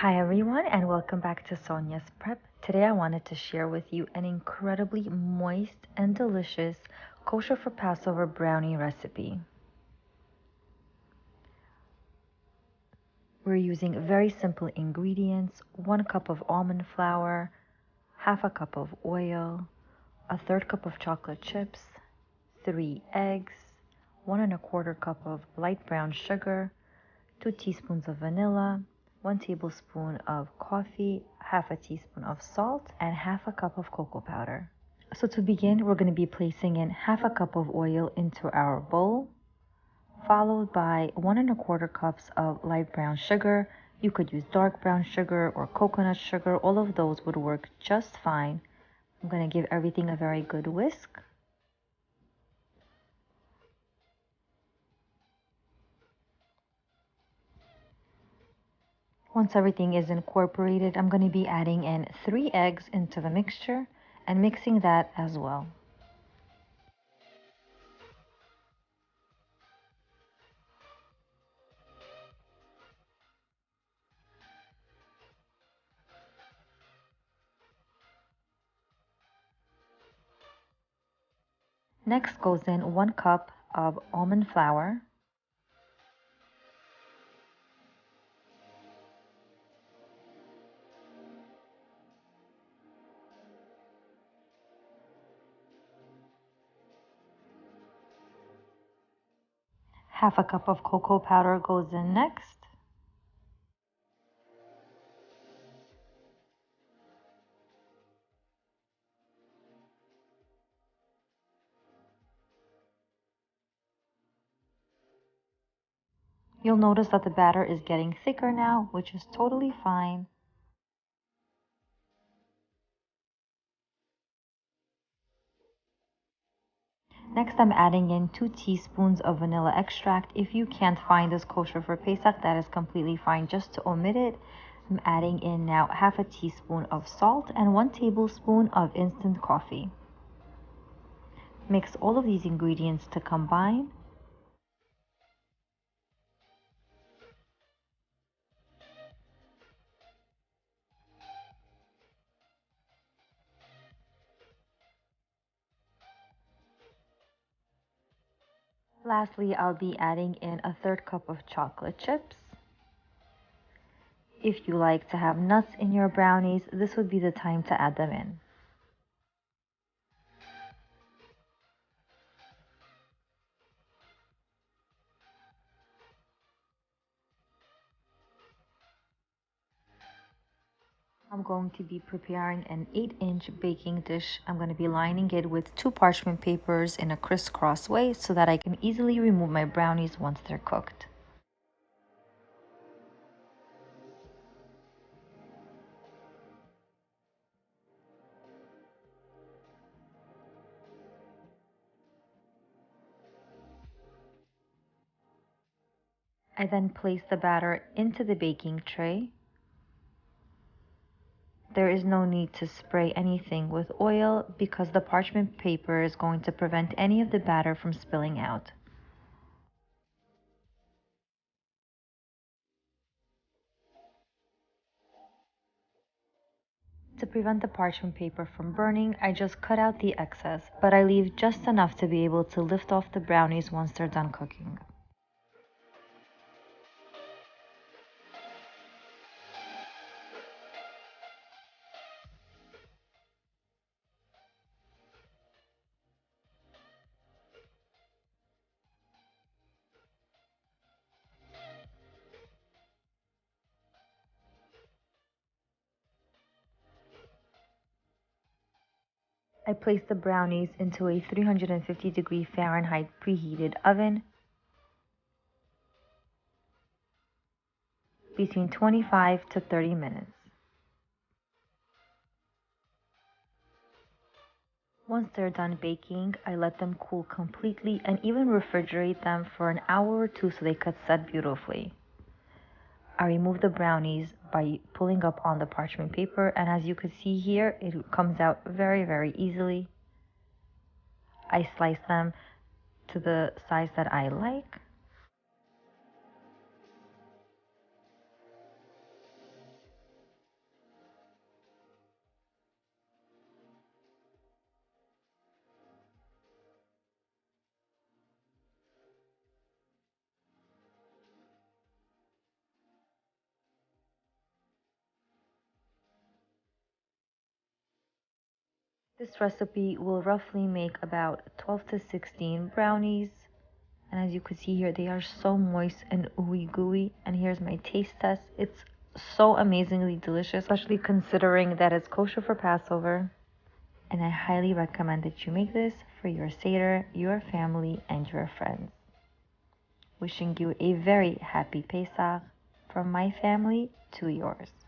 Hi everyone and welcome back to Sonya's Prep. Today I wanted to share with you an incredibly moist and delicious kosher for Passover brownie recipe. We're using very simple ingredients: 1 cup of almond flour, half a cup of oil, a third cup of chocolate chips, 3 eggs, 1¼ cup of light brown sugar, 2 teaspoons of vanilla, 1 tablespoon of coffee, half a teaspoon of salt, and half a cup of cocoa powder. So to begin, we're going to be placing in half a cup of oil into our bowl, followed by 1¼ cups of light brown sugar. You could use dark brown sugar or coconut sugar. All of those would work just fine. I'm going to give everything a very good whisk. Once everything is incorporated, I'm going to be adding in 3 eggs into the mixture and mixing that as well. Next goes in 1 cup of almond flour, half a cup of cocoa powder goes in next, You'll notice that the batter is getting thicker now, which is totally fine. Next, I'm adding in 2 teaspoons of vanilla extract. If you can't find this kosher for Pesach, that is completely fine. Just to omit it, I'm adding in now half a teaspoon of salt and 1 tablespoon of instant coffee. Mix all of these ingredients to combine. Lastly, I'll be adding in a third cup of chocolate chips. If you like to have nuts in your brownies, this would be the time to add them in. I'm going to be preparing an 8-inch baking dish. I'm going to be lining it with 2 parchment papers in a crisscross way so that I can easily remove my brownies once they're cooked. I then place the batter into the baking tray. There is no need to spray anything with oil because the parchment paper is going to prevent any of the batter from spilling out. To prevent the parchment paper from burning, I just cut out the excess, but I leave just enough to be able to lift off the brownies once they're done cooking. I place the brownies into a 350-degree Fahrenheit preheated oven between 25 to 30 minutes. Once they're done baking, I let them cool completely and even refrigerate them for an hour or 2 so they could set beautifully. I remove the brownies by pulling up on the parchment paper, and as you can see here, it comes out very easily. I slice them to the size that I like. This recipe will roughly make about 12 to 16 brownies. And as you can see here, they are so moist and ooey gooey. And here's my taste test. It's so amazingly delicious, especially considering that it's kosher for Passover. And I highly recommend that you make this for your Seder, your family, and your friends. Wishing you a very happy Pesach from my family to yours.